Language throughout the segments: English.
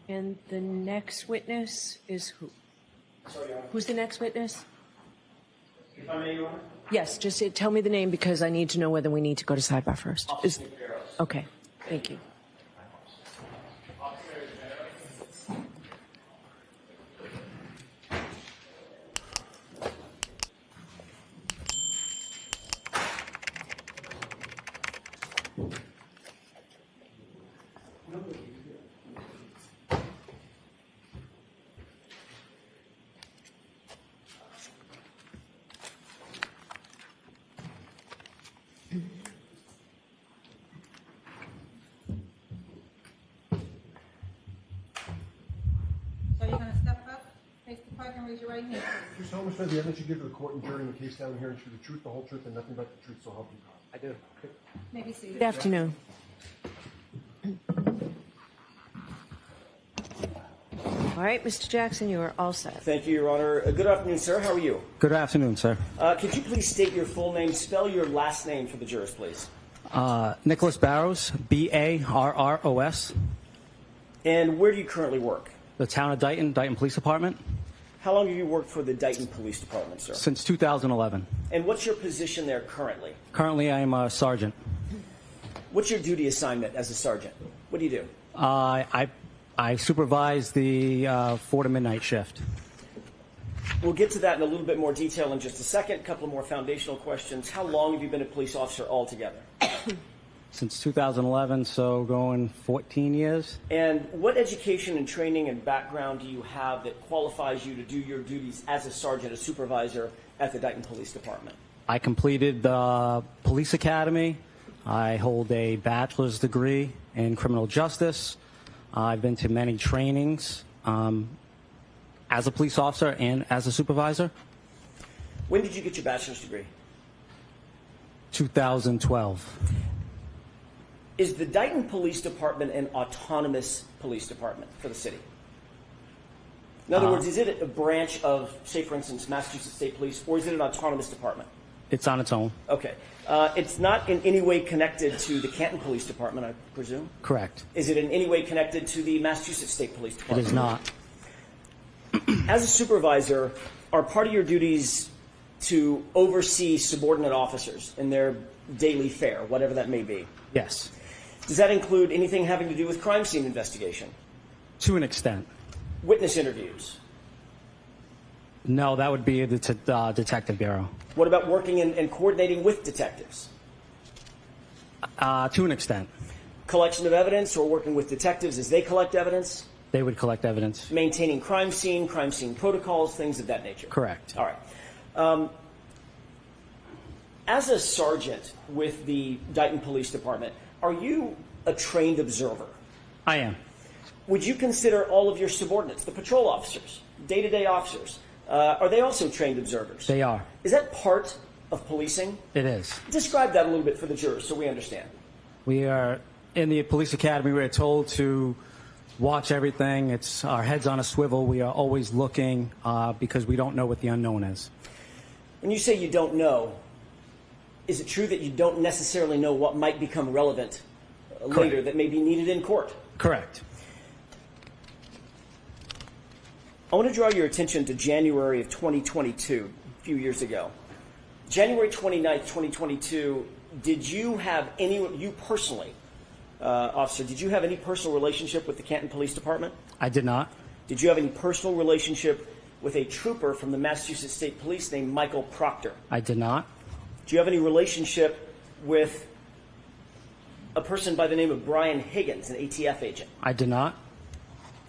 And the next witness is who? Sorry, Your Honor. Who's the next witness? If I may, Your Honor. Yes, just tell me the name because I need to know whether we need to go to sidebar first. Barros. Okay, thank you. So you're going to step up, face the clerk, and raise your right hand. You solemnly swear the evidence you give to the court and jury in the case down here and the truth, the whole truth, and nothing but the truth, so help you God. I do. May be seated. Good afternoon. All right, Mr. Jackson, you are all set. Thank you, Your Honor. Good afternoon, sir. How are you? Good afternoon, sir. Could you please state your full name, spell your last name for the jurors, please? Nicholas Barros, B-A-R-R-O-S, And where do you currently work? the town of Dighton, Dighton Police Department, How long have you worked for the Dighton Police Department, sir? since 2011. And what's your position there currently? Currently, I am a sergeant. What's your duty assignment as a sergeant? What do you do? I supervise the 4 to midnight shift. We'll get to that in a little bit more detail in just a second. A couple more foundational questions. How long have you been a police officer altogether? Since 2011, so going 14 years. And what education and training and background do you have that qualifies you to do your duties as a sergeant, a supervisor at the Dighton Police Department? I completed the police academy. I hold a bachelor's degree in criminal justice. I've been to many trainings as a police officer and as a supervisor. When did you get your bachelor's degree? 2012. Is the Dighton Police Department an autonomous police department for the city? In other words, is it a branch of, say, for instance, Massachusetts State Police, or is it an autonomous department? It's on its own. Okay. It's not in any way connected to the Canton Police Department, I presume? Correct. Is it in any way connected to the Massachusetts State Police It Department? is not. As a supervisor, are part of your duties to oversee subordinate officers in their daily fare, whatever that may be? Yes. Does that include anything having to do with crime scene investigation? To an extent. Witness interviews? No, that would be the detective bureau. What about working and coordinating with detectives? To an extent. Collection of evidence or working with detectives as they collect evidence? They would collect evidence. Maintaining crime scene protocols, things of that nature? Correct. All right. As a sergeant with the Dighton Police Department, are you a trained observer? I am. Would you consider all of your subordinates, the patrol officers, day-to-day officers, are they also trained observers? They are. Is that part of policing? It is. Describe that a little bit for the jurors so we understand. We are in the police academy. We're told to watch everything. It's our heads on a swivel. We are always looking because we don't know what the unknown is. When you say you don't know, is it true that you don't necessarily know what might become relevant later that may be needed in court? Correct. I want to draw your attention to January of 2022, a few years ago. January 29th, 2022, did you have any, you personally, officer, did you have any personal relationship with the Canton Police Department? I did not. Did you have any personal relationship with a trooper from the Massachusetts State Police named Michael Proctor? I did not. Do you have any relationship with a person by the name of Brian Higgins, an ATF agent? I did not.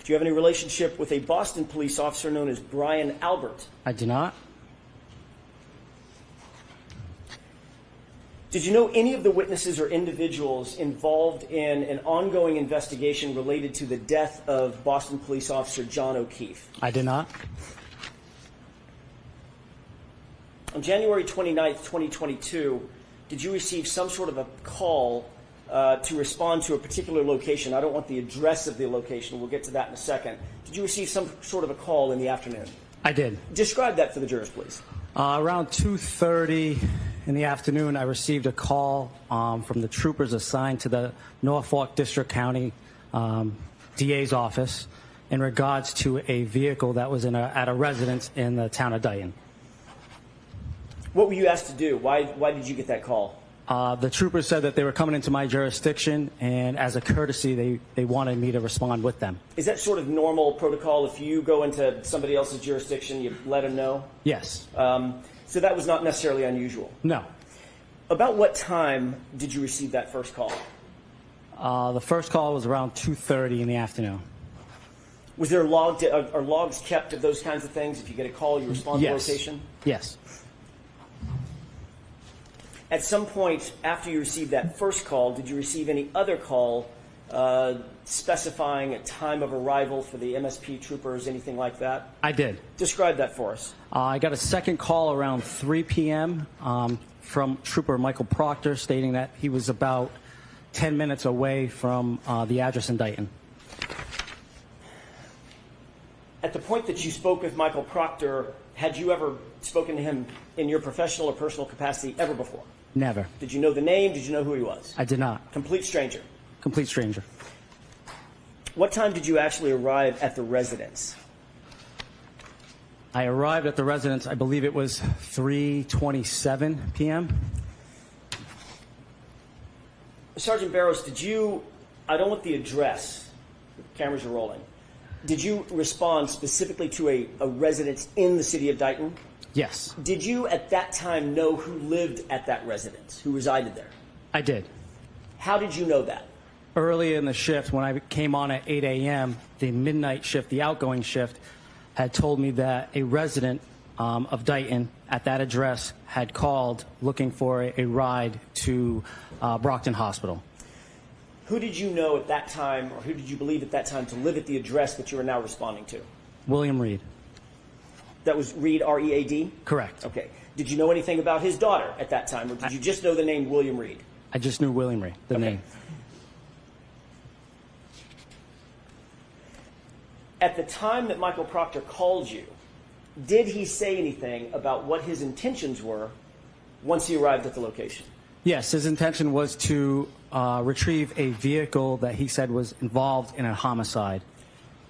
Do you have any relationship with a Boston police officer known as Brian Albert? I did not. Did you know any of the witnesses or individuals involved in an ongoing investigation related to the death of Boston police officer John O'Keefe? I did not. On January 29th, 2022, did you receive some sort of a call to respond to a particular location? I don't want the address of the location. We'll get to that in a second. Did you receive some sort of a call in the afternoon? I did. Describe that for the jurors, please. Around 2:30 in the afternoon, I received a call from the troopers assigned to the Norfolk District County DA's office. in regards to a vehicle that was at a residence in the town of Dayton. What were you asked to do? Why did you get that call? The trooper said that they were coming into my jurisdiction, and as a courtesy, they wanted me to respond with them. Is that sort of normal protocol? If you go into somebody else's jurisdiction, you let them know? Yes. So that was not necessarily unusual. No. About what time did you receive that first call? The first call was around 2:30 in the afternoon. Was there are logs kept of those kinds of things? If you get a call, you respond to location? Yes. At some point after you received that first call, did you receive any other call specifying a time of arrival for the MSP troopers, anything like that? I did. Describe that for us. I got a second call around 3 p.m. From Trooper Michael Proctor stating that he was about 10 minutes away from the address in Dayton. At the point that you spoke with Michael Proctor, had you ever spoken to him in your professional or personal capacity ever before? Never. Did you know the name? Did you know who he was? I did not. Complete stranger. Complete stranger. What time did you actually arrive at the residence? I arrived at the residence, I believe it was 3:27 p.m. Sergeant Barros, did you, I don't want the address, the cameras are rolling, did you respond specifically to a residence in the city of Dayton? Yes. Did you at that time know who lived at that residence, who resided there? I did. How did you know that? Early in the shift, when I came on at 8 a.m., the midnight shift, the outgoing shift, had told me that a resident of Dayton at that address had called looking for a ride to Brockton Hospital. Who did you know at that time, or who did you believe at that time to live at the address that you are now responding to? William Reed. That was Reed, R-E-A-D? Correct. Okay. Did you know anything about his daughter at that time, or did you just know the name William Reed? I just knew William Reed, the name. At the time that Michael Proctor called you, did he say anything about what his intentions were once he arrived at the location? Yes, his intention was to retrieve a vehicle that he said was involved in a homicide.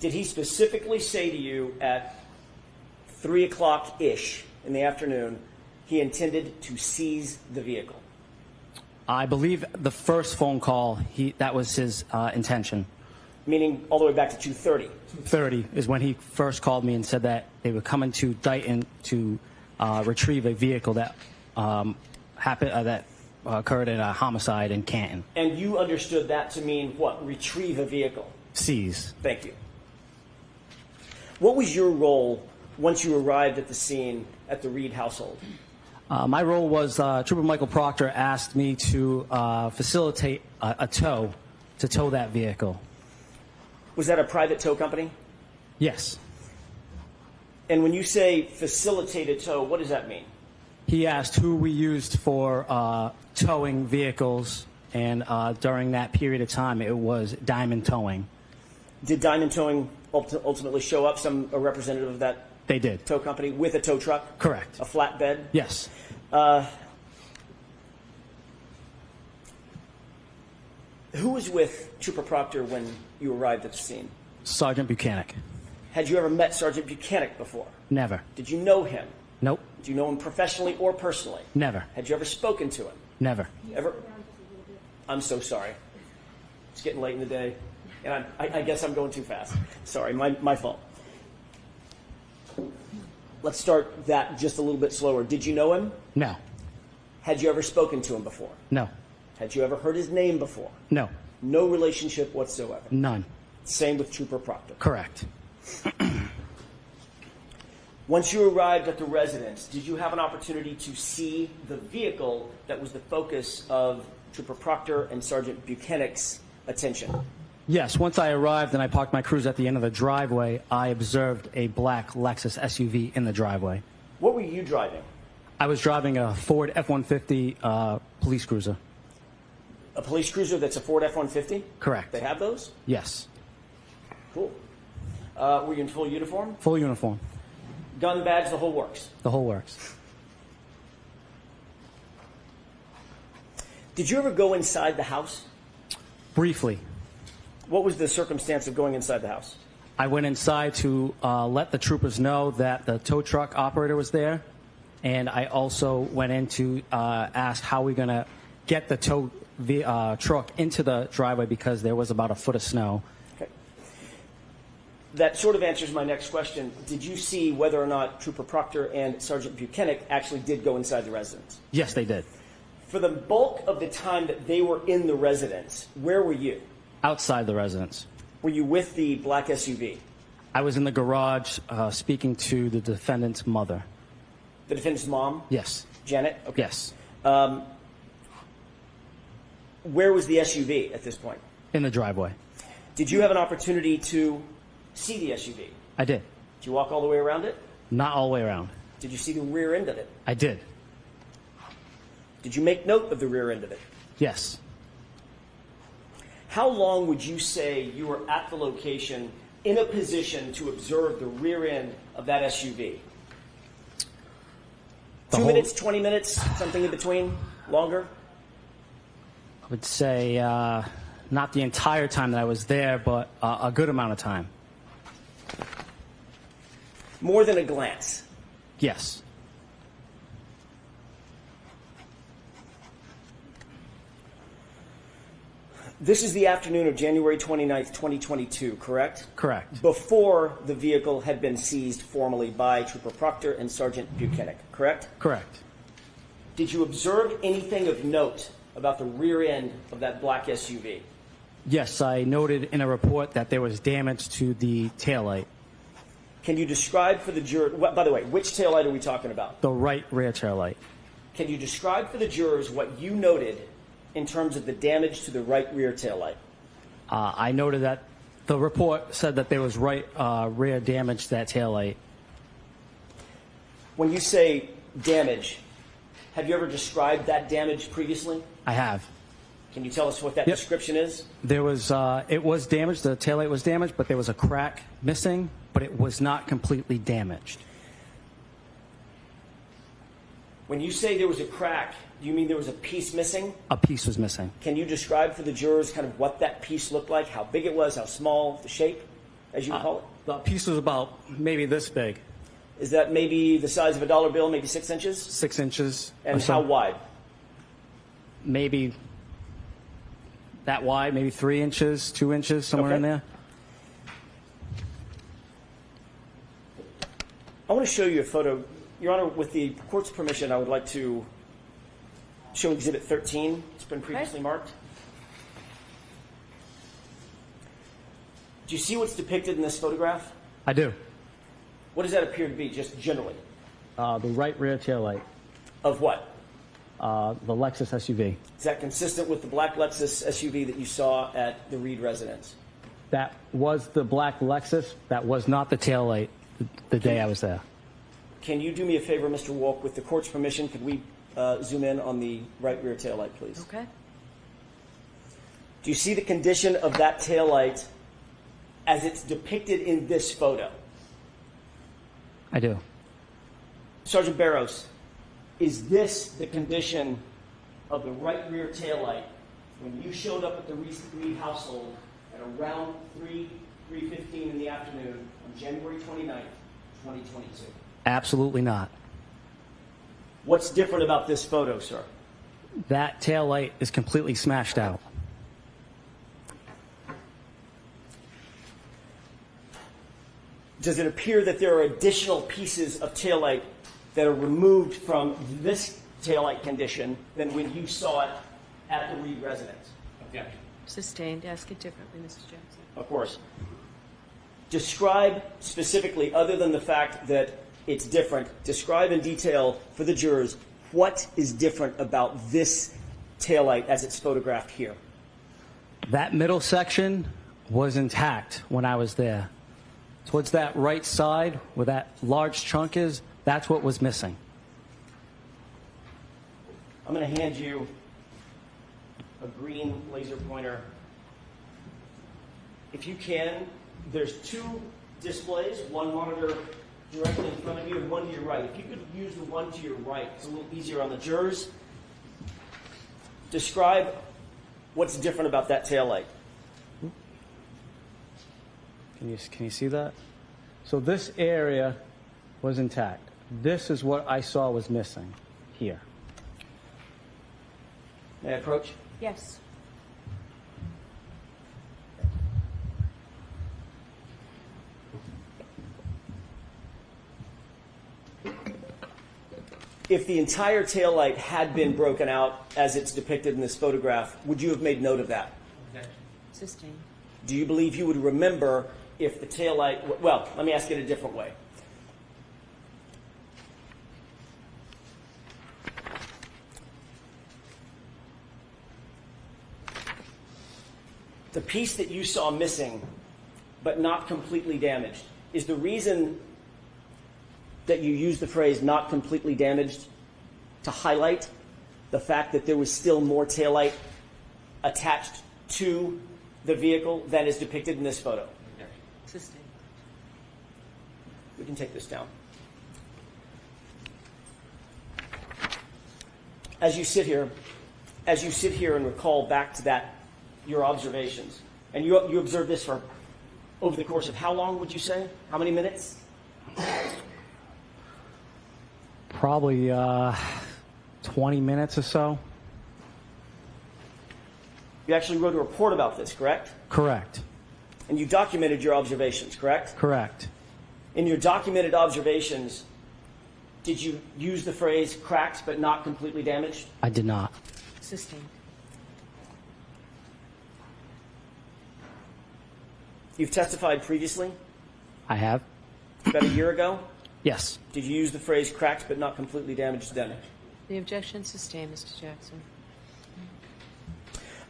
Did he specifically say to you at 3 o'clock-ish in the afternoon he intended to seize the vehicle? I believe the first phone call, that was his intention. Meaning all the way back to 2:30? 2:30 is when he first called me and said that they were coming to Dayton to retrieve a vehicle that that occurred in a homicide in Canton. And you understood that to mean what? Retrieve a vehicle? Seize. Thank you. What was your role once you arrived at the scene at the Reed household? My role was Trooper Michael Proctor asked me to facilitate a tow to tow that vehicle. Was that a private tow company? Yes. And when you say facilitate a tow, what does that mean? He asked who we used for towing vehicles, and during that period of time, it was Diamond Towing. Did Diamond Towing ultimately show up, a representative of that They did. tow company, with a tow truck? Correct. A flatbed? Yes. Who was with Trooper Proctor when you arrived at the scene? Sergeant Buchanan. Had you ever met Sergeant Buchanan before? Never. Did you know him? Nope. Do you know him professionally or personally? Never. Had you ever spoken to him? Never. Ever? I'm so sorry. It's getting late in the day, and I guess I'm going too fast. Sorry, my fault. Let's start that just a little bit slower. Did you know him? No. Had you ever spoken to him before? No. Had you ever heard his name before? No. No relationship whatsoever? None. Same with Trooper Proctor? Correct. Once you arrived at the residence, did you have an opportunity to see the vehicle that was the focus of Trooper Proctor and Sergeant Buchanan's attention? Yes. Once I arrived and I parked my cruiser at the end of the driveway, I observed a black Lexus SUV in the driveway. What were you driving? I was driving a Ford F-150 police cruiser. A police cruiser that's a Ford F-150? Correct. They have those? Yes. Cool. Were you in full uniform? Full uniform. Gun, badge, the whole works? The whole works. Did you ever go inside the house? Briefly. What was the circumstance of going inside the house? I went inside to let the troopers know that the tow truck operator was there, and I also went in to ask how we're going to get the tow truck into the driveway because there was about a foot of snow. Okay. That sort of answers my next question. Did you see whether or not Trooper Proctor and Sergeant Buchanan actually did go inside the residence? Yes, they did. For the bulk of the time that they were in the residence, where were you? Outside the residence. Were you with the black SUV? I was in the garage speaking to the defendant's mother. The defendant's mom? Yes. Janet? Okay. Yes. Where was the SUV at this point? In the driveway. Did you have an opportunity to see the SUV? I did. Did you walk all the way around it? Not all the way around. Did you see the rear end of it? I did. Did you make note of the rear end of it? Yes. How long would you say you were at the location in a position to observe the rear end of that SUV? 2 minutes, 20 minutes, something in between? Longer? I would say not the entire time that I was there, but a good amount of time. More than a glance? Yes. This is the afternoon of January 29th, 2022, correct? Correct. Before the vehicle had been seized formally by Trooper Proctor and Sergeant Buchanan, correct? Correct. Did you observe anything of note about the rear end of that black SUV? Yes, I noted in a report that there was damage to the taillight. Can you describe for the juror, by the way, which taillight are we talking about? The right rear taillight. Can you describe for the jurors what you noted in terms of the damage to the right rear taillight? I noted that the report said that there was right rear damage to that taillight. When you say damage, have you ever described that damage previously? I have. Can you tell us what that Yep. description is? There was, it was damaged, the taillight was damaged, but there was a crack missing, but it was not completely damaged. When you say there was a crack, do you mean there was a piece missing? A piece was missing. Can you describe for the jurors kind of what that piece looked like, how big it was, how small, the shape, as you call it? The piece was about maybe this big, Is that maybe the size of a dollar bill, maybe 6 inches? 6 inches. or And so. how wide? Maybe that wide, maybe 3 inches, 2 inches, somewhere Okay. in there. I want to show you a photo. Your Honor, with the court's permission, I would like to show Exhibit 13. It's been previously marked. Do you see what's depicted in this photograph? I do. What does that appear to be, just generally? The right rear taillight, Of what? the Lexus SUV. Is that consistent with the black Lexus SUV that you saw at the Reed residence? That was the black Lexus. That was not the taillight the day I was there. Can you do me a favor, Mr. Wolk? With the court's permission, could we zoom in on the right rear taillight, please? Okay. Do you see the condition of that taillight as it's depicted in this photo? I do. Sergeant Barros, is this the condition of the right rear taillight when you showed up at the Reed household at around 3:15 in the afternoon on January 29th, 2022? Absolutely not. What's different about this photo, sir? That taillight is completely smashed out. Does it appear that there are additional pieces of taillight that are removed from this taillight condition than when you saw it at the Reed residence? Objection. Sustained. Ask it differently, Mrs. Jackson. Of course. Describe specifically, other than the fact that it's different, describe in detail for the jurors what is different about this taillight as it's photographed here. That middle section was intact when I was there. Towards that right side where that large chunk is, that's what was missing. I'm going to hand you a green laser pointer. If you can, there's two displays, one monitor directly in front of you and one to your right. If you could use the one to your right, it's a little easier on the jurors. Describe what's different about that taillight. Can you see that? So this area was intact. This is what I saw was missing here. May I approach? Yes. If the entire taillight had been broken out as it's depicted in this photograph, would you have made note of that? Sustained. Do you believe you would remember if the taillight, well, let me ask it a different way. The piece that you saw missing, but not completely damaged, is the reason that you use the phrase not completely damaged to highlight the fact that there was still more taillight attached to the vehicle than is depicted in this photo. Sustained. We can take this down. As you sit here and recall back to that, your observations, and you observed this for over the course of how long would you say? How many minutes? Probably 20 minutes or so. You actually wrote a report about this, correct? Correct. And you documented your observations, correct? Correct. In your documented observations, did you use the phrase cracked but not completely damaged? I did not. Sustained. You've testified previously, I have? about a year ago. Yes. Did you use the phrase cracked but not completely damaged then? The objection sustained, Mr. Jackson.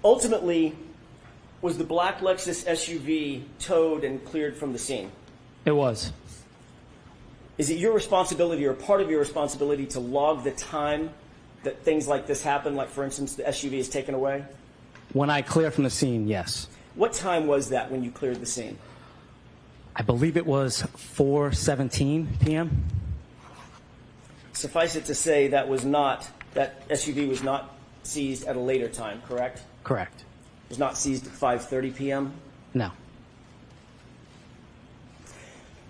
Ultimately, was the black Lexus SUV towed and cleared from the scene? It was. Is it your responsibility or part of your responsibility to log the time that things like this happen, like, for instance, the SUV is taken away? When I cleared from the scene, yes. What time was that when you cleared the scene? I believe it was 4:17 p.m. Suffice it to say that SUV was not seized at a later time, correct? Correct. It was not seized at 5:30 p.m.? No.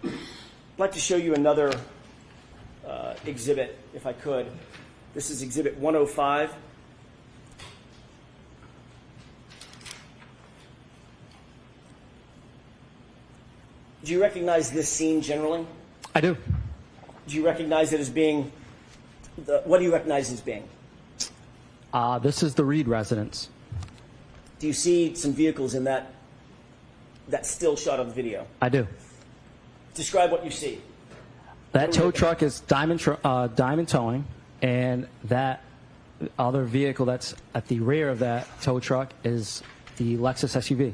I'd like to show you another exhibit, if I could. This is Exhibit 105. Do you recognize this scene generally? I do. Do you recognize it as being, what do you recognize as being? This is the Reed residence. Do you see some vehicles in that still shot of the video? I do. Describe what you see. That tow truck is diamond towing, and that other vehicle that's at the rear of that tow truck is the Lexus SUV.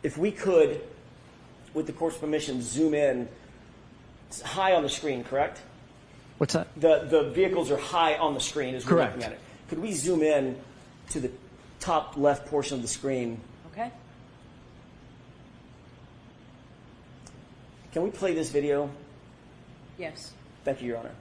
If we could, with the court's permission, zoom in. It's high on the screen, correct? What's that? The vehicles are high on the screen as we're Correct. looking at it. Could we zoom in to the top left portion of the screen? Okay. Can we play this video? Yes. Thank you, Your Honor.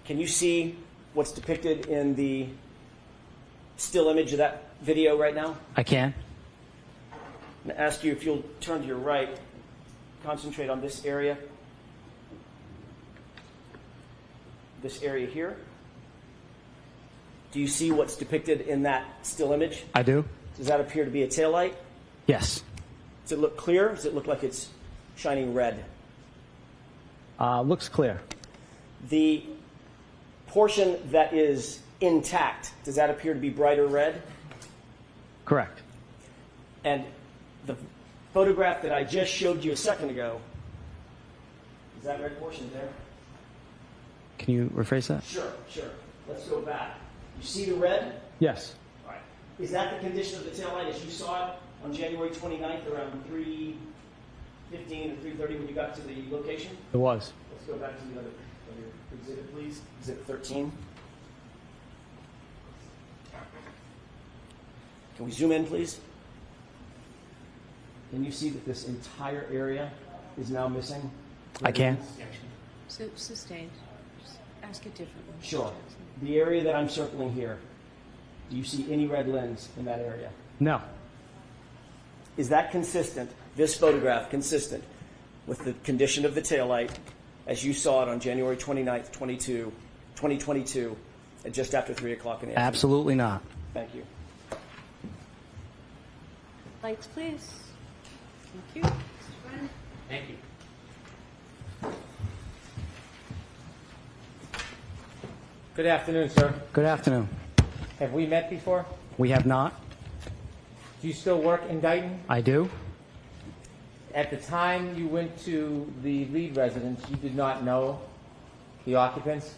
Can you see what's depicted in the still image of that video right now? I can. I'm going to ask you if you'll turn to your right, concentrate on this area. This area here. Do you see what's depicted in that still image? I do. Does that appear to be a taillight? Yes. Does it look clear? Does it look like it's shining red? Looks clear. The portion that is intact, does that appear to be brighter red? Correct. And the photograph that I just showed you a second ago, is that red portion there? Can you rephrase that? Sure. Let's go back. You see the red? Yes. All right. Is that the condition of the taillight as you saw it on January 29th around 3:15 or 3:30 when you got to the location? It was. Let's go back to the other exhibit, please. Exhibit 13. Can we zoom in, please? Can you see that this entire area is now missing? I can. Sustained. Just ask it differently. Sure. The area that I'm circling here, do you see any red lens in that area? No. Is that consistent, this photograph consistent with the condition of the taillight as you saw it on January 29th, 2022, at just after 3 o'clock in the afternoon? Absolutely not. Thank you. Lights, please. Thank you. Thank you. Good afternoon, sir. Good afternoon. Have we met before? We have not. Do you still work in Dighton? I do. At the time you went to the Reed residence, you did not know the occupants?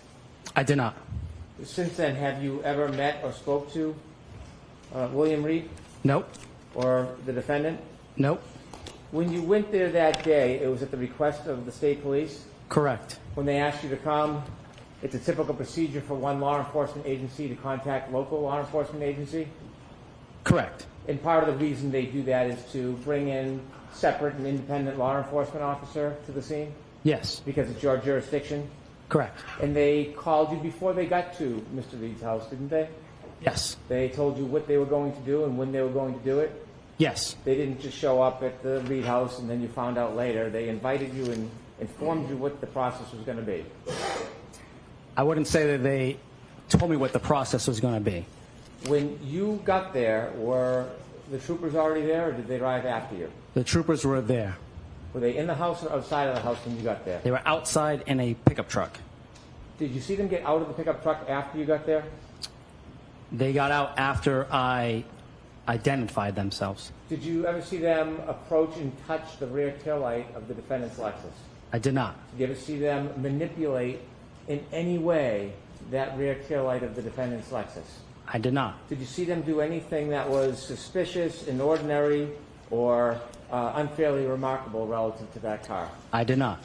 I did not. Since then, have you ever met or spoke to William Reed Nope. or the defendant? Nope. When you went there that day, it was at the request of the state police? Correct. When they asked you to come, it's a typical procedure for one law enforcement agency to contact local law enforcement agency? Correct. And part of the reason they do that is to bring in separate and independent law enforcement officer to the scene Yes. because it's your jurisdiction. Correct. And they called you before they got to Mr. Reed's house, didn't they? Yes. They told you what they were going to do and when they were going to do it. Yes. They didn't just show up at the Reed house and then you found out later. They invited you and informed you what the process was going to be. I wouldn't say that they told me what the process was going to be. When you got there, were the troopers already there or did they arrive after you? The troopers were there. Were they in the house or outside of the house when you got there? They were outside in a pickup truck. Did you see them get out of the pickup truck after you got there? They got out after I identified themselves. Did you ever see them approach and touch the rear taillight of the defendant's Lexus? I did not. Did you ever see them manipulate in any way that rear taillight of the defendant's Lexus? I did not. Did you see them do anything that was suspicious, inordinary, or unfairly remarkable relative to that car? I did not.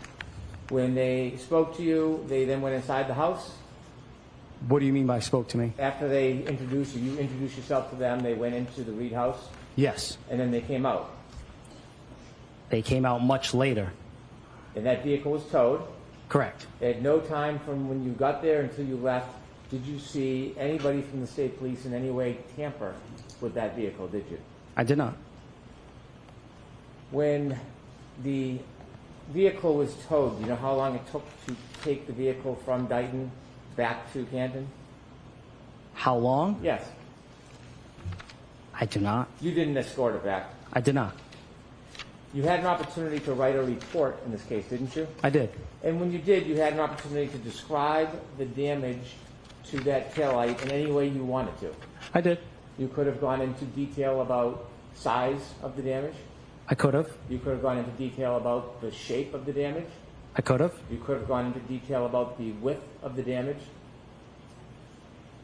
When they spoke to you, they then went inside the house? What do you mean by spoke to me? After they introduced you, you introduced yourself to them, they went into the Reed house, Yes. and then they came out. They came out much later. And that vehicle was towed. Correct. At no time from when you got there until you left did you see anybody from the state police in any way tamper with that vehicle, did you? I did not. When the vehicle was towed, do you know how long it took to take the vehicle from Dighton back to Canton? How long? Yes. I do not. You didn't escort it back. I did not. You had an opportunity to write a report in this case, didn't you? I did. And when you did, you had an opportunity to describe the damage to that taillight in any way you wanted to. I did. You could have gone into detail about size of the damage. I could have. You could have gone into detail about the shape of the damage. I could have. You could have gone into detail about the width of the damage.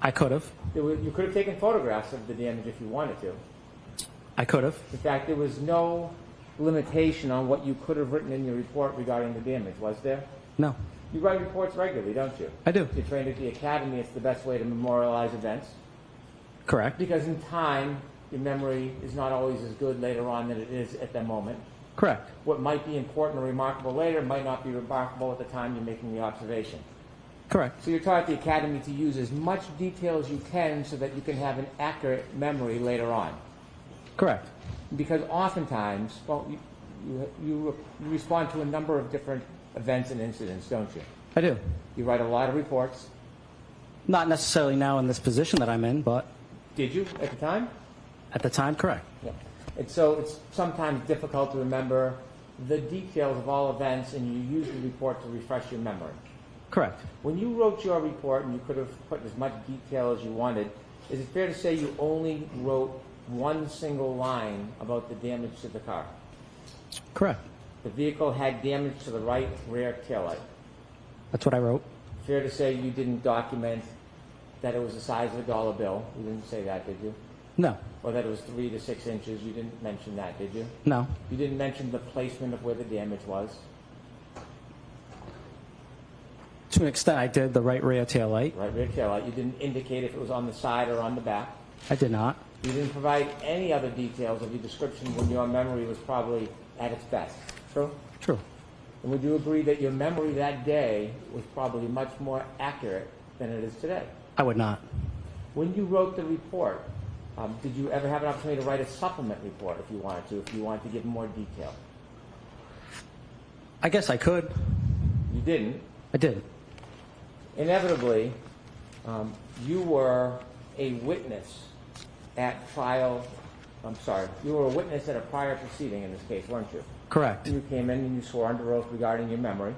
I could have. You could have taken photographs of the damage if you wanted to. I could have. In fact, there was no limitation on what you could have written in your report regarding the damage, was there? No. You write reports regularly, don't you? I do. You're trained at the academy. It's the best way to memorialize events. Correct. Because in time, your memory is not always as good later on than it is at that moment. Correct. What might be important or remarkable later might not be remarkable at the time you're making the observation. Correct. So you're taught at the academy to use as much detail as you can so that you can have an accurate memory later on. Correct. Because oftentimes, well, you respond to a number of different events and incidents, don't you? I do. You write a lot of reports. Not necessarily now in this position that I'm in, but Did you at the time? at the time, correct. Yeah. And so it's sometimes difficult to remember the details of all events, and you use the report to refresh your memory. Correct. When you wrote your report, and you could have put as much detail as you wanted, is it fair to say you only wrote one single line about the damage to the car? Correct. The vehicle had damage to the right rear taillight. That's what I wrote. Fair to say you didn't document that it was the size of a dollar bill. You didn't say that, did you? No. Or that it was 3 to 6 inches. You didn't mention that, did you? No. You didn't mention the placement of where the damage was. To an extent, I did the right rear tail light. Right rear taillight. You didn't indicate if it was on the side or on the back. I did not. You didn't provide any other details of your description when your memory was probably at its best. True? True. And would you agree that your memory that day was probably much more accurate than it is today? I would not. When you wrote the report, did you ever have an opportunity to write a supplement report if you wanted to give more detail? I guess I could. You didn't. I did. Inevitably, you were a witness at trial. You were a witness at a prior proceeding in this case, weren't you? Correct. You came in and you swore under oath regarding your memory.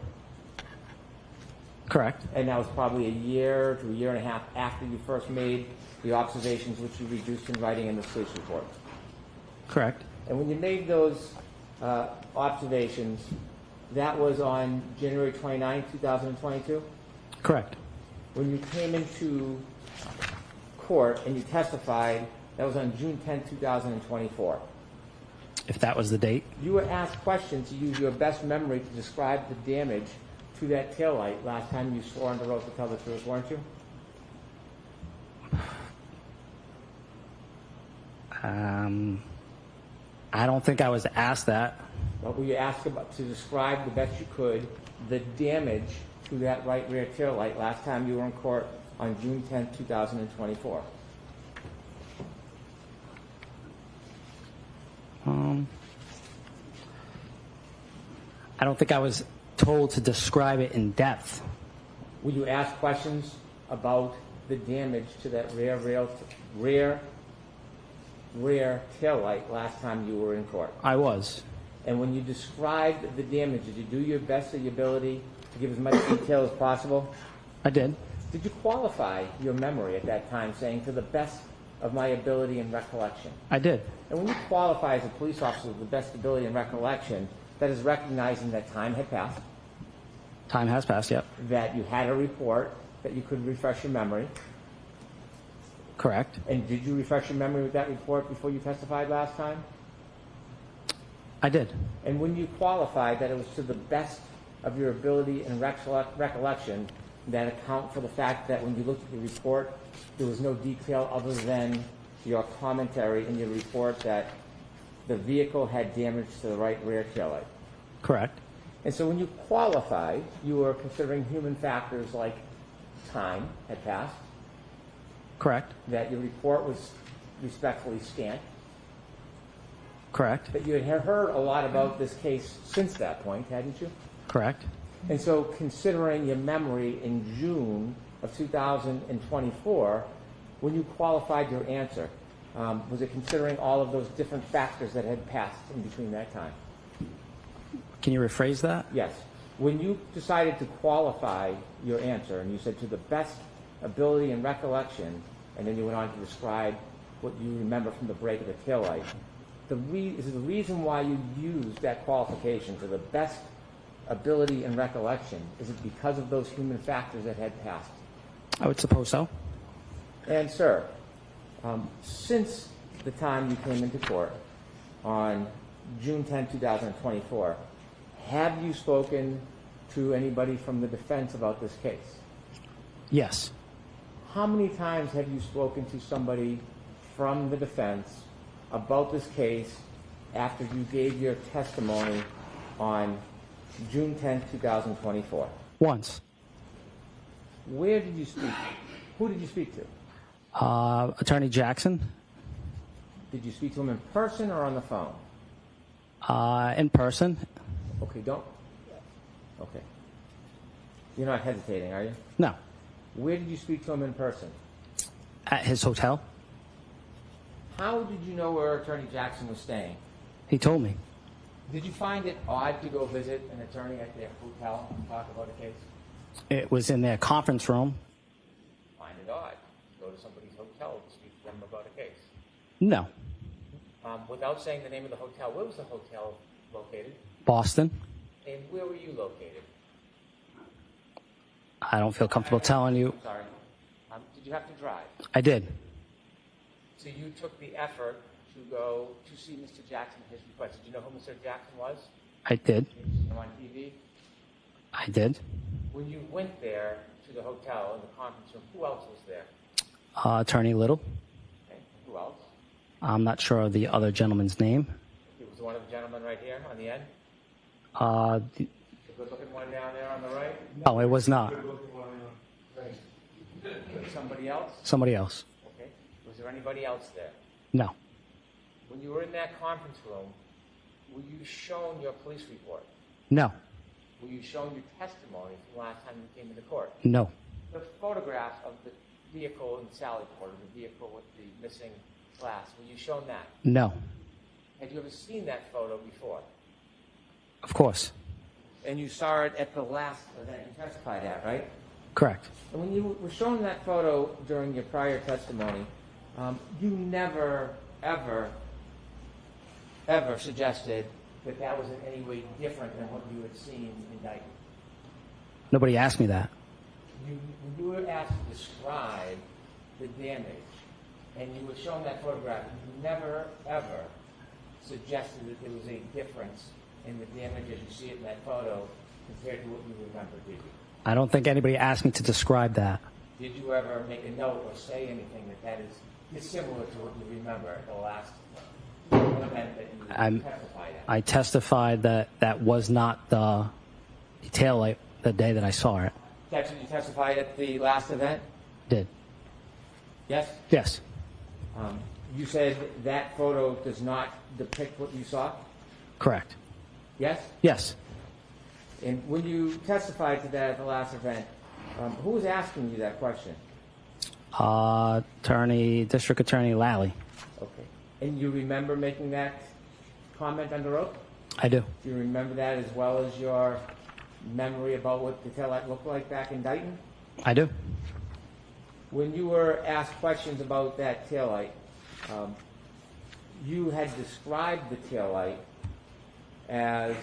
Correct. And that was probably a year to a year and a half after you first made the observations which you reduced in writing in the police report. Correct. And when you made those observations, that was on January 29, 2022? Correct. When you came into court and you testified, that was on June 10, 2024. If that was the date. You were asked questions to use your best memory to describe the damage to that taillight last time you swore under oath to tell the truth, weren't you? I don't think I was asked that. Well, were you asked to describe the best you could the damage to that right rear taillight last time you were in court on June 10, 2024? I don't think I was told to describe it in depth. Were you asked questions about the damage to that rear taillight last time you were in court? I was. And when you described the damage, did you do your best of your ability to give as much detail as possible? I did. Did you qualify your memory at that time, saying to the best of my ability and recollection? I did. And when you qualify as a police officer with the best ability and recollection, that is recognizing that time had passed, Time has passed, yep. that you had a report, that you could refresh your memory. Correct. And did you refresh your memory with that report before you testified last time? I did. And when you qualified that it was to the best of your ability and recollection, that account for the fact that when you looked at the report, there was no detail other than your commentary in your report that the vehicle had damage to the right rear taillight. Correct. And so when you qualified, you were considering human factors like time had passed, Correct. that your report was respectfully scant, Correct. that you had heard a lot about this case since that point, hadn't you? Correct. And so considering your memory in June of 2024, when you qualified your answer, was it considering all of those different factors that had passed in between that time? Can you rephrase that? Yes. When you decided to qualify your answer, and you said to the best ability and recollection, and then you went on to describe what you remember from the break of the taillight, is the reason why you used that qualification to the best ability and recollection, is it because of those human factors that had passed? I would suppose so. And sir, since the time you came into court on June 10, 2024, have you spoken to anybody from the defense about this case? Yes. How many times have you spoken to somebody from the defense about this case after you gave your testimony on June 10, 2024? Once. Where did you speak to? Who did you speak to? Attorney Jackson. Did you speak to him in person or on the phone? In person. Okay, don't. Okay. You're not hesitating, are you? No. Where did you speak to him in person? At his hotel. How did you know where Attorney Jackson was staying? He told me. Did you find it odd to go visit an attorney at their hotel and talk about a case? It was in their conference room. Find it odd. Go to somebody's hotel to speak to them about a case. No. Without saying the name of the hotel, where was the hotel located? Boston. And where were you located? I don't feel comfortable telling you. I'm sorry. Did you have to drive? I did. So you took the effort to go to see Mr. Jackson at his request. Did you know who Mr. Jackson was? I did. Did you see him on TV? I did. When you went there to the hotel in the conference room, who else was there? Attorney Little. Okay. I'm not sure of the other gentleman's name. It was one of the gentlemen right here on the end? The, The good-looking one down there on the right? no, it was not. Somebody else? Somebody else. Okay. Was there anybody else there? No. When you were in that conference room, were you shown your police report? No. Were you shown your testimony from the last time you came into court? No. The photograph of the vehicle in Sallyport, or the vehicle with the missing glass, were you shown that? No. Had you ever seen that photo before? Of course. And you saw it at the last event you testified at, right? Correct. And when you were shown that photo during your prior testimony, you never, ever suggested that that was in any way different than what you had seen in Dayton. Nobody asked me that. When you were asked to describe the damage, and you were shown that photograph, you never, ever suggested that there was a difference in the damage as you see it in that photo compared to what you remember, did you? I don't think anybody asked me to describe that. Did you ever make a note or say anything that is dissimilar to what you remember at the last event that you testified at? I testified that that was not the taillight the day that I saw it. That's what you testified at the last event? Did. Yes? Yes. You said that photo does not depict what you saw? Correct. Yes? Yes. And when you testified to that at the last event, who was asking you that question? District Attorney Lally. Okay. And you remember making that comment under oath? I do. Do you remember that as well as your memory about what the taillight looked like back in Dayton? I do. When you were asked questions about that taillight, you had described the taillight as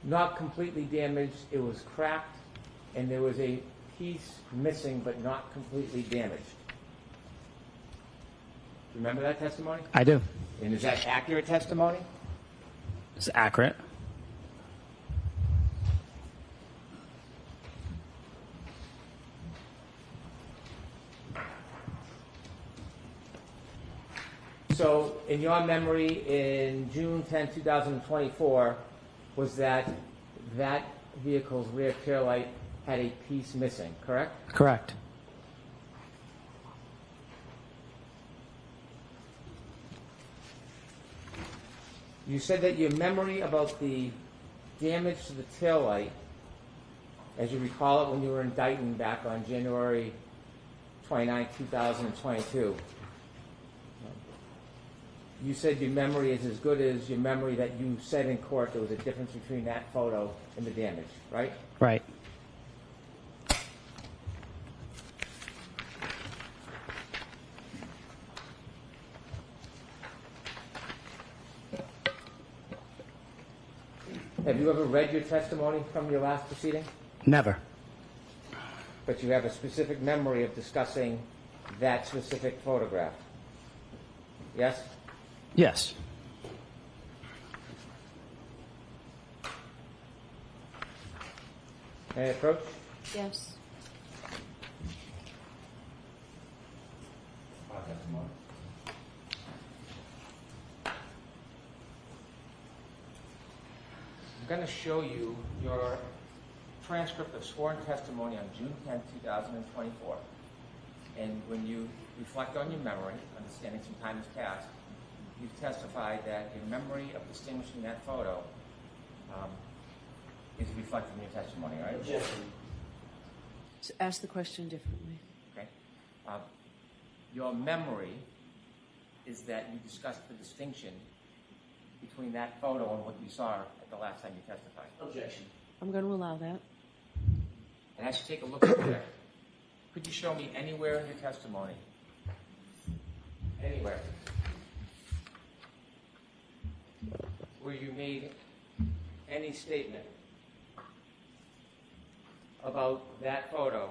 not completely damaged, it was cracked, and there was a piece missing but not completely damaged. Remember that testimony? I do. And is that accurate testimony? It's accurate. So, in your memory, in June 10, 2024, was that vehicle's rear taillight had a piece missing, correct? Correct. You said that your memory about the damage to the taillight, as you recall it when you were in Dayton back on January 29, 2022, you said your memory is as good as your memory that you said in court there was a difference between that photo and the damage, right? Right. Have you ever read your testimony from your last proceeding? Never. But you have a specific memory of discussing that specific photograph? Yes? Yes. May I approach? Yes. I'm going to show you your transcript of sworn testimony on June 10, 2024. And when you reflect on your memory, understanding some time has passed, you've testified that your memory of distinguishing that photo is reflected in your testimony, right? Yes. So ask the question differently. Okay. Your memory is that you discussed the distinction between that photo and what you saw at the last time you testified. Objection. I'm going to allow that. And as you take a look at there, could you show me anywhere in your testimony, anywhere, where you made any statement about that photo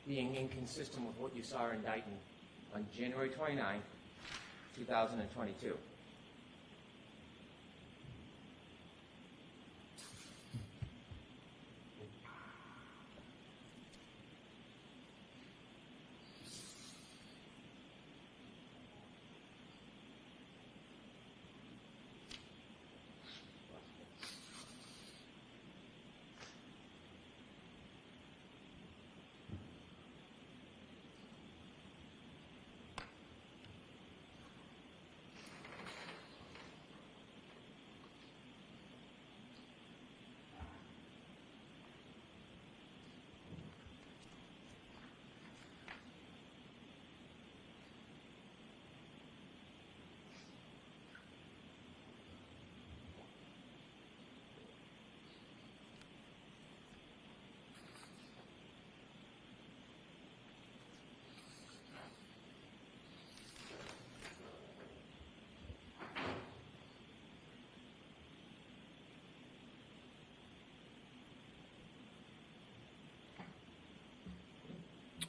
being inconsistent with what you saw in Dayton on January 29, 2022?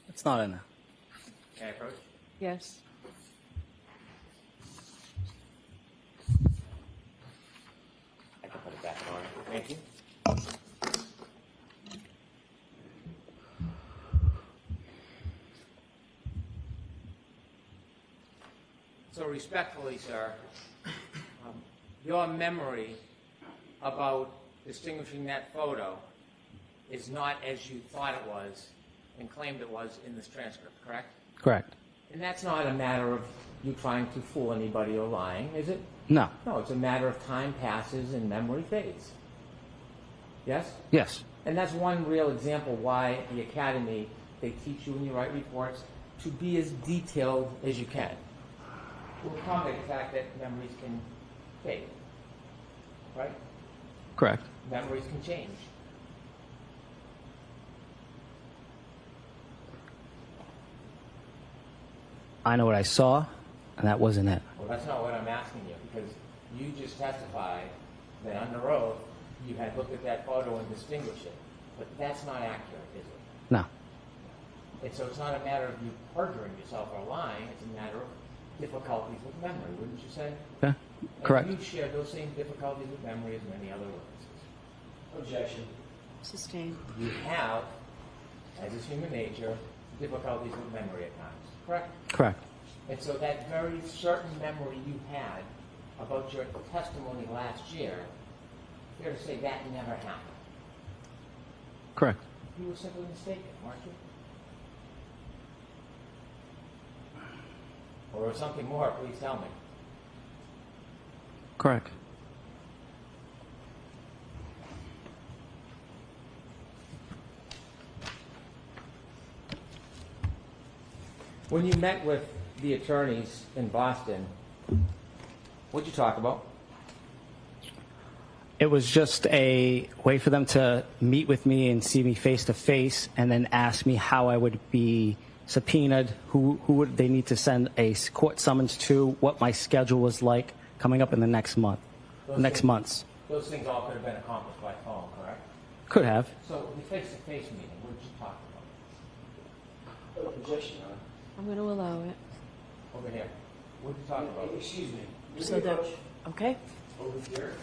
It's not in there. Can I approach? Yes. I can put it back in order. Thank you. So respectfully, sir, your memory about distinguishing that photo is not as you thought it was and claimed it was in this transcript, correct? Correct. And that's not a matter of you trying to fool anybody or lying, is it? No. No, it's a matter of time passes and memory fades. Yes? Yes. And that's one real example why at the academy, they teach you when you write reports to be as detailed as you can. To accommodate the fact that memories can fade. Right? Correct. Memories can change. I know what I saw, and that wasn't it. Well, that's not what I'm asking you, because you just testified that under oath you had looked at that photo and distinguished it. But that's not accurate, is it? No. And so it's not a matter of you perjuring yourself or lying, it's a matter of difficulties with memory, wouldn't you say? Yeah. Correct. And you share those same difficulties with memory as many other witnesses. Objection. Sustained. You have, as is human nature, difficulties with memory at times, correct? Correct. And so that very certain memory you had about your testimony last year, fair to say that never happened. Correct. You were simply mistaken, weren't you? Or something more, please tell me. Correct. When you met with the attorneys in Boston, what'd you talk about? It was just a way for them to meet with me and see me face to face, and then ask me how I would be subpoenaed, who would they need to send a court summons to, what my schedule was like coming up in the next month, months. Those things all could have been accomplished by phone, correct? Could have. So the face-to-face meeting, what did you talk about? Objection, I'm going to allow it. over here. What did you talk about? Excuse me. So that, okay? Over here.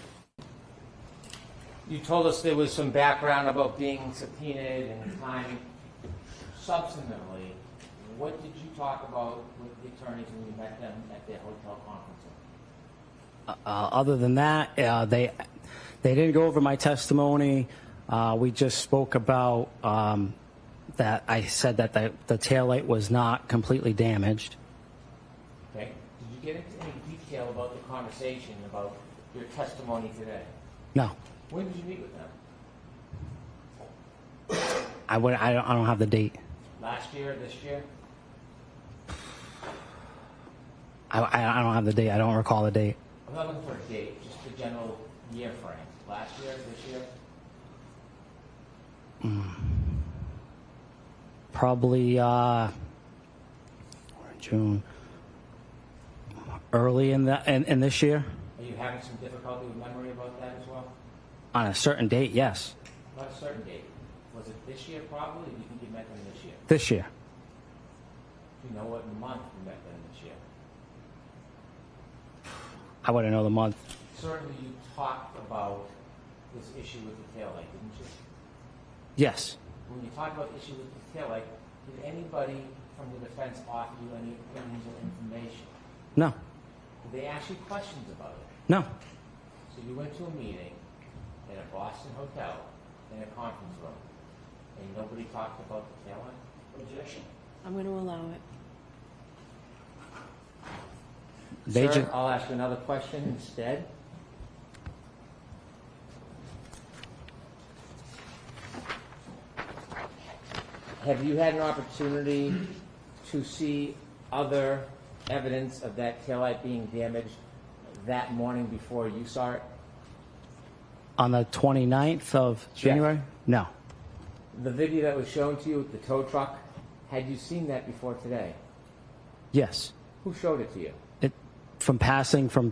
You told us there was some background about being subpoenaed and timing. Substantively, what did you talk about with the attorneys when you met them at their hotel conference room? Other than that, they didn't go over my testimony. We just spoke about that I said that the taillight was not completely damaged. Okay. Did you get into any detail about the conversation about your testimony today? No, When did you meet with them? I don't have the date. Last year, this year? I don't have the date. I don't recall the date. I'm not looking for a date, just the general year frame. Last year, this year? Probably June, early in this year. Are you having some difficulty with memory about that as well? On a certain date, yes. Not a certain date. Was it this year probably, or do you think you met them this year? This year. Do you know what month you met them this year? I wouldn't know the month. Certainly you talked about this issue with the taillight, didn't you? Yes. When you talked about the issue with the taillight, did anybody from the defense offer you any opinions or information? No. Did they ask you questions about it? No. So you went to a meeting in a Boston hotel in a conference room, and nobody talked about the taillight? Objection. I'm going to allow it. Sir, I'll ask you another question instead. Have you had an opportunity to see other evidence of that taillight being damaged that morning before you saw it? On the 29th of January? No. The video that was shown to you with the tow truck, had you seen that before today? Yes. Who showed it to you? From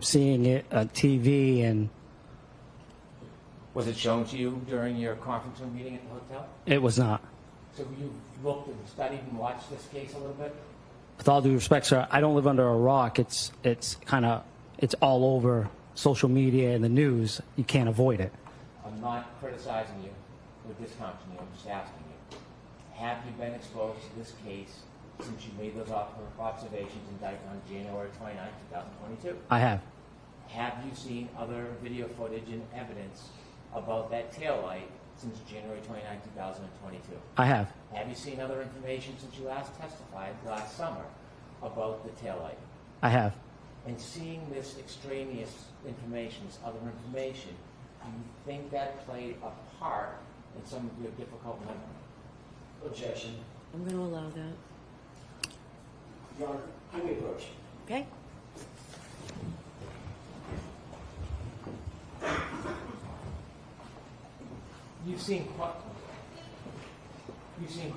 seeing it on TV, and Was it shown to you during your conference room meeting at the hotel? it was not. So you've looked and studied and watched this case a little bit? With all due respect, sir, I don't live under a rock. It's all over social media and the news. You can't avoid it. I'm not criticizing you or discounting you. I'm just asking you. Have you been exposed to this case since you made those observations in Dayton on January 29, 2022? I have. Have you seen other video footage and evidence about that taillight since January 29, 2022? I have. Have you seen other information since you last testified last summer about the taillight? I have. And seeing this extraneous information, this other information, do you think that played a part in some of your difficult memory? Objection. I'm going to allow that. Your Honor, you may approach. Okay? You've seen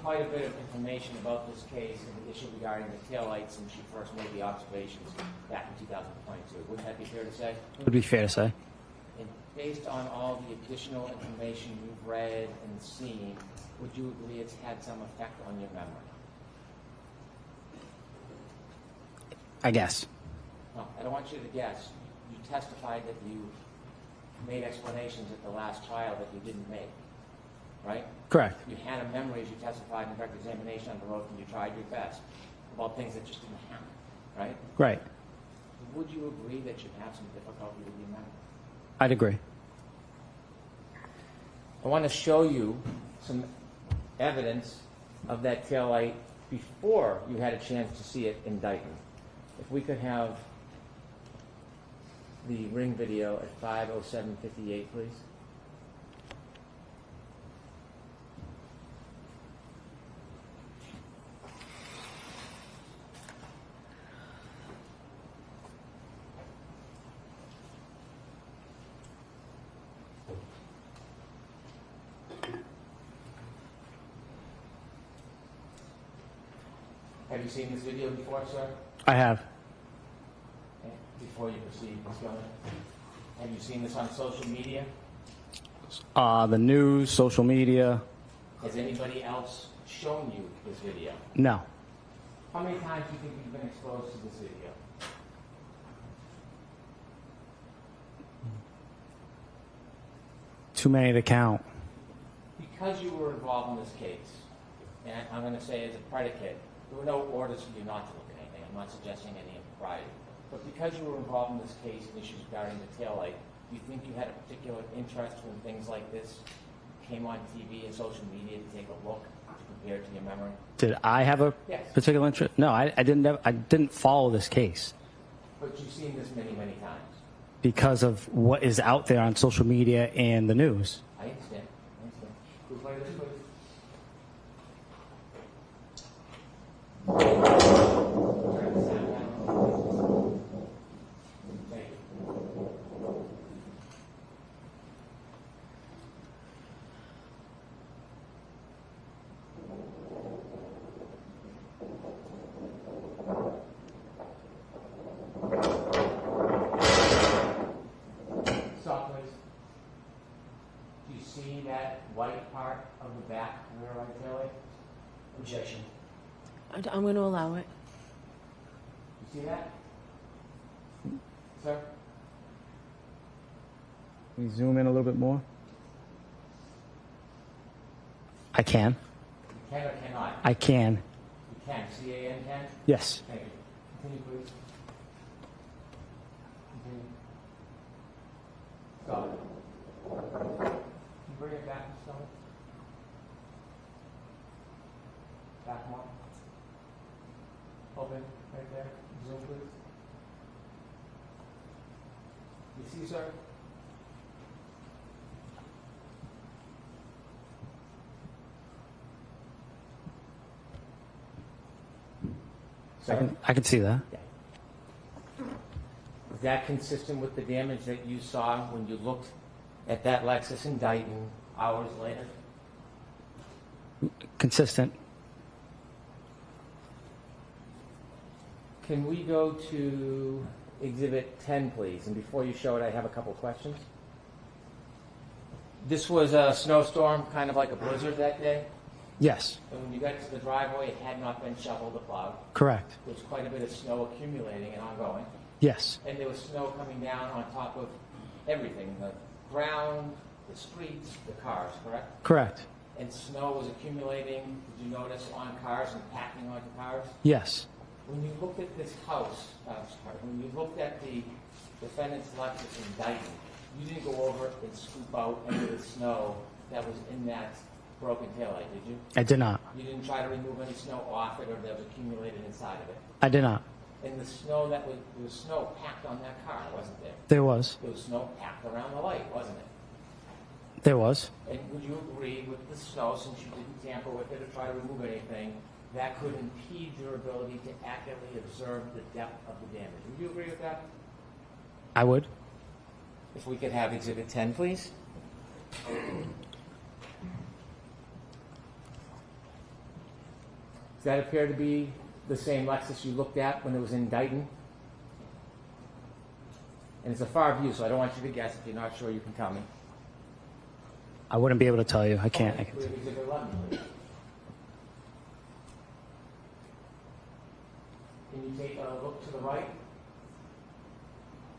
quite a bit of information about this case and the issue regarding the taillight since you first made the observations back in 2022. Wouldn't that be fair to say? It would be fair to say. And based on all the additional information you've read and seen, would you agree it's had some effect on your memory? I guess. No, I don't want you to guess. You testified that you made explanations at the last trial that you didn't make, right? Correct. You had a memory as you testified in direct examination under oath, and you tried your best about things that just didn't happen, right? Right. Would you agree that you have some difficulty with your memory? I'd agree. I want to show you some evidence of that taillight before you had a chance to see it in Dayton. If we could have the ring video at 5:07:58, please. Have you seen this video before, sir? I have. Okay. Before you proceed, Ms. Gilman, have you seen this on social media? The news, social media. Has anybody else shown you this video? No. How many times do you think you've been exposed to this video? Too many to count. Because you were involved in this case, and I'm going to say as a predicate, there were no orders for you not to look at anything. I'm not suggesting any impropriety. But because you were involved in this case and issues regarding the taillight, do you think you had a particular interest when things like this came on TV and social media to take a look to compare to your memory? Did I have a Yes. particular interest? No, I didn't. I didn't follow this case But you've seen this many, many times. because of what is out there on social media and the news. I understand. I understand. Who's like this, please? Turn the sound down. Thank you. Stop, please. Do you see that white part of the back rear right taillight? Objection. I'm going to allow it. You see that? Sir? Can we zoom in a little bit more? I can. You can or cannot? I can. You can. C-A-N can? Yes. Thank you. Continue, please. Continue. Stop it. Can you bring it back, Mr. Stone? Back more. Open, right there. Zoom, please. You see, sir? I can see that. Is that consistent with the damage that you saw when you looked at that Lexus in Dayton hours later? Consistent. Can we go to Exhibit 10, please? And before you show it, I have a couple questions. This was a snowstorm, kind of like a blizzard that day? Yes. And when you got to the driveway, it had not been shoveled or plowed. Correct. There was quite a bit of snow accumulating and ongoing. Yes. And there was snow coming down on top of everything, the ground, the streets, the cars, correct? Correct. And snow was accumulating, did you notice, on cars and packing onto cars? Yes. When you looked at this house, when you looked at the defendant's Lexus in Dayton, you didn't go over and scoop out any of the snow that was in that broken taillight, did you? I did not. You didn't try to remove any snow off it or that was accumulated inside of it? I did not. And the snow that was, there was snow packed on that car, wasn't there? There was. There was snow packed around the light, wasn't it? There was. And would you agree with the snow, since you didn't tamper with it or try to remove anything, that could impede your ability to accurately observe the depth of the damage? Would you agree with that? I would. If we could have Exhibit 10, please. Does that appear to be the same Lexus you looked at when it was in Dayton? And it's a far view, so I don't want you to guess. If you're not sure, you can tell me. I wouldn't be able to tell you. I can't. Okay, we have Exhibit 11, please. Can you take a look to the right?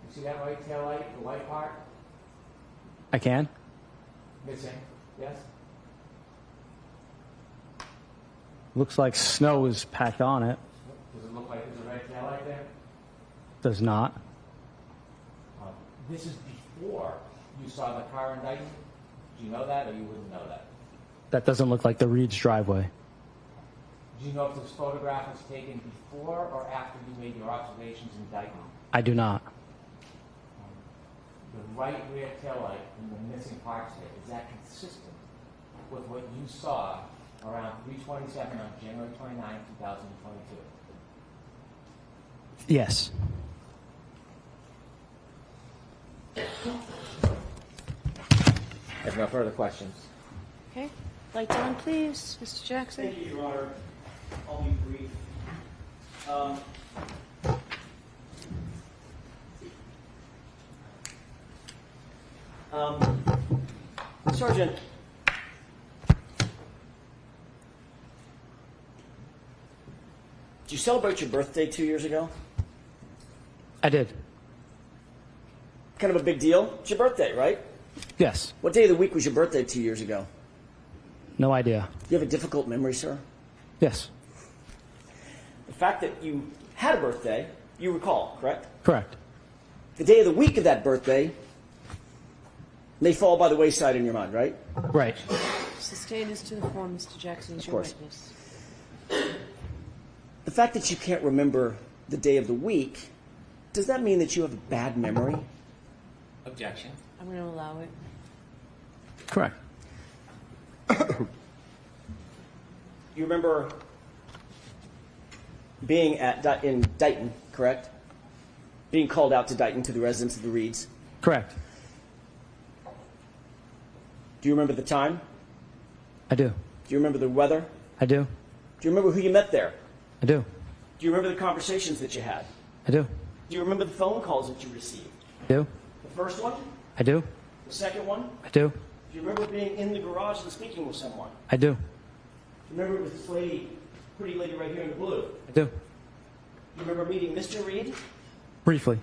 You see that right tail light, the white part? I can. Missing, yes? Looks like snow is packed on it. Does it look like there's a red tail light there? Does not. This is before you saw the car in Dayton? Do you know that, or you wouldn't know that? That doesn't look like the Reed's driveway. Do you know if this photograph was taken before or after you made your observations in Dayton? I do not. The right rear tail light and the missing parts there, is that consistent with what you saw around 3:27 on January 29, 2022? Yes. If no further questions. Okay. Lights on, please, Mr. Jackson. Thank you, Your Honor. I'll be brief. Sergeant, did you celebrate your birthday 2 years ago? I did. Kind of a big deal. It's your birthday, right? Yes. What day of the week was your birthday 2 years ago? No idea. Do you have a difficult memory, sir? Yes. The fact that you had a birthday, you recall, correct? Correct. The day of the week of that birthday may fall by the wayside in your mind, right? Right. Sustain us to the form, Mr. Jackson, as Of your course. witness. The fact that you can't remember the day of the week, does that mean that you have a bad memory? Objection. I'm going to allow it. Correct. You remember being in Dayton, correct? Being called out to Dayton to the residence of the Reeds. Correct. Do you remember the time? I do. Do you remember the weather? I do. Do you remember who you met there? I do. Do you remember the conversations that you had? I do. Do you remember the phone calls that you received? I do. The first one? I do. The second one? I do. Do you remember being in the garage and speaking with someone? I do. Do you remember it was this lady, pretty lady right here in the blue? I do. Do you remember meeting Mr. Reed? Briefly.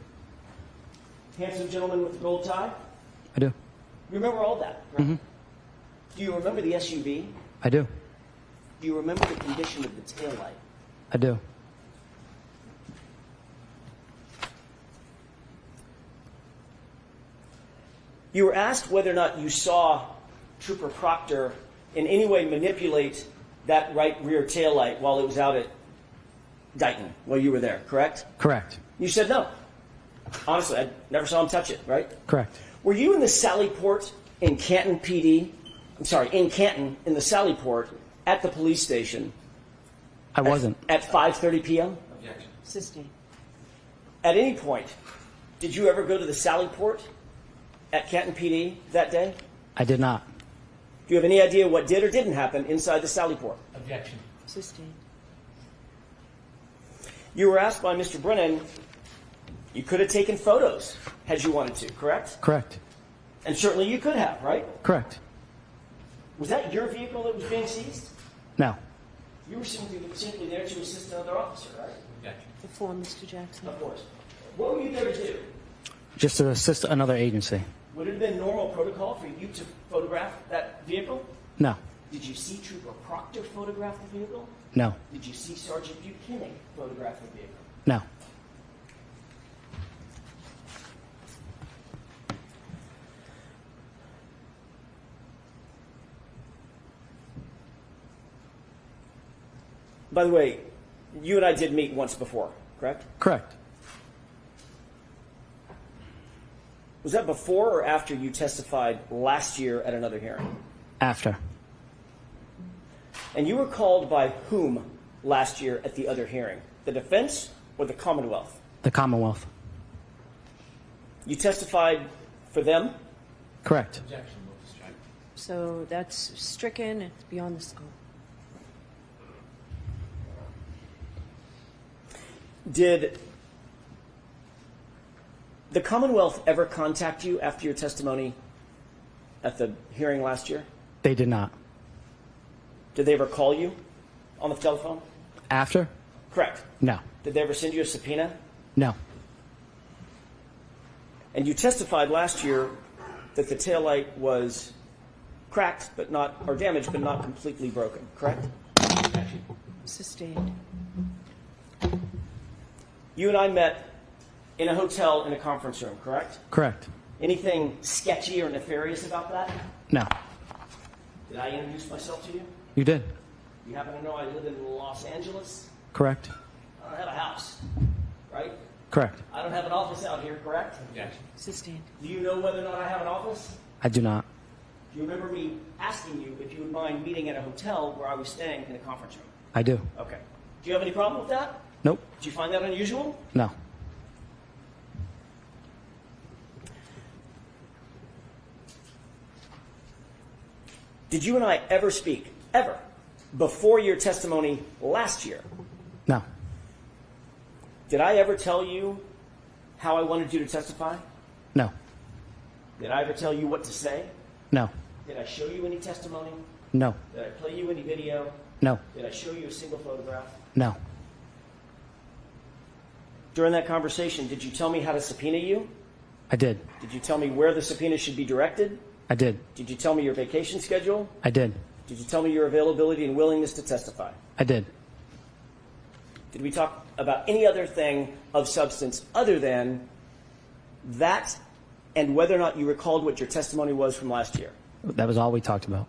Handsome gentleman with the gold tie? I do. You remember all that, correct? Mm-hmm. Do you remember the SUV? I do. Do you remember the condition of the taillight? I do. You were asked whether or not you saw Trooper Proctor in any way manipulate that right rear taillight while it was out at Dayton, while you were there, correct? Correct. You said no. Honestly, I never saw him touch it, right? Correct. Were you in the Sally Port in Canton PD? I'm sorry, in Canton, in the Sally Port, at the police station I wasn't. at 5:30 p.m.? Objection. Sustain. At any point, did you ever go to the Sally Port at Canton PD that day? I did not. Do you have any idea what did or didn't happen inside the Sally Port? Objection. Sustain. You were asked by Mr. Brennan, you could have taken photos had you wanted to, correct? Correct. And certainly you could have, right? Correct. Was that your vehicle that was being seized? No. You were simply there to assist another officer, right? Before Mr. Jackson. Of course. What were you there to do? Just to assist another agency. Would it have been normal protocol for you to photograph that vehicle? No. Did you see Trooper Proctor photograph the vehicle? No. Did you see Sergeant Buchanan photograph the vehicle? No. By the way, you and I did meet once before, correct? Correct. Was that before or after you testified last year at another hearing? After. And you were called by whom last year at the other hearing? The defense or the Commonwealth? The Commonwealth. You testified for them? Correct. So that's stricken. It's beyond the scope. Did the Commonwealth ever contact you after your testimony at the hearing last year? They did not. Did they ever call you on the telephone? After? Correct. No. Did they ever send you a subpoena? No. And you testified last year that the taillight was cracked but not, or damaged but not completely broken, correct? Sustained. You and I met in a hotel in a conference room, correct? Correct. Anything sketchy or nefarious about that? No. Did I introduce myself to you? You did. You happen to know I live in Los Angeles? Correct. I don't have a house, right? Correct. I don't have an office out here, correct? Yes. Sustained. Do you know whether or not I have an office? I do not. Do you remember me asking you if you would mind meeting at a hotel where I was staying in a conference room? I do. Okay. Do you have any problem with that? Nope. Did you find that unusual? No. Did you and I ever speak, ever, before your testimony last year? No. Did I ever tell you how I wanted you to testify? No. Did I ever tell you what to say? No. Did I show you any testimony? No. Did I play you any video? No. Did I show you a single photograph? No. During that conversation, did you tell me how to subpoena you? I did. Did you tell me where the subpoena should be directed? I did. Did you tell me your vacation schedule? I did. Did you tell me your availability and willingness to testify? I did. Did we talk about any other thing of substance other than that and whether or not you recalled what your testimony was from last year? That was all we talked about.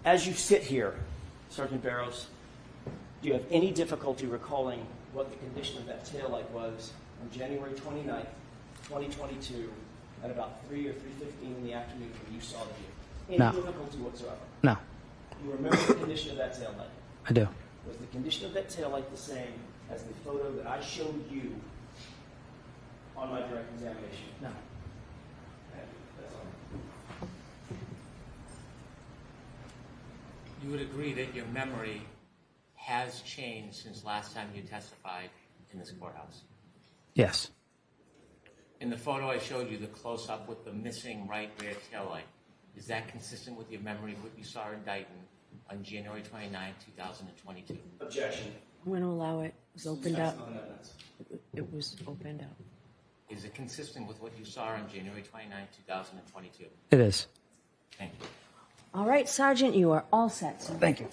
As you sit here, Sergeant Barros, do you have any difficulty recalling what the condition of that taillight was on January 29th, 2022 at about 3 or 3:15 in the afternoon when you saw the vehicle? Any No. difficulty whatsoever? No. You remember the condition of that taillight? I do. Was the condition of that taillight the same as the photo that I showed you on my direct examination? No. That's all. You would agree that your memory has changed since last time you testified in this courthouse. Yes. In the photo I showed you, the close-up with the missing right rear taillight, is that consistent with your memory of what you saw in Dighton on January 29, 2022? Objection. I'm going to allow it. It was opened That's up. not evidence. It was opened up. Is it consistent with what you saw on January 29, 2022? It is. Thank you. All right, Sergeant, you are all set, sir. Thank you.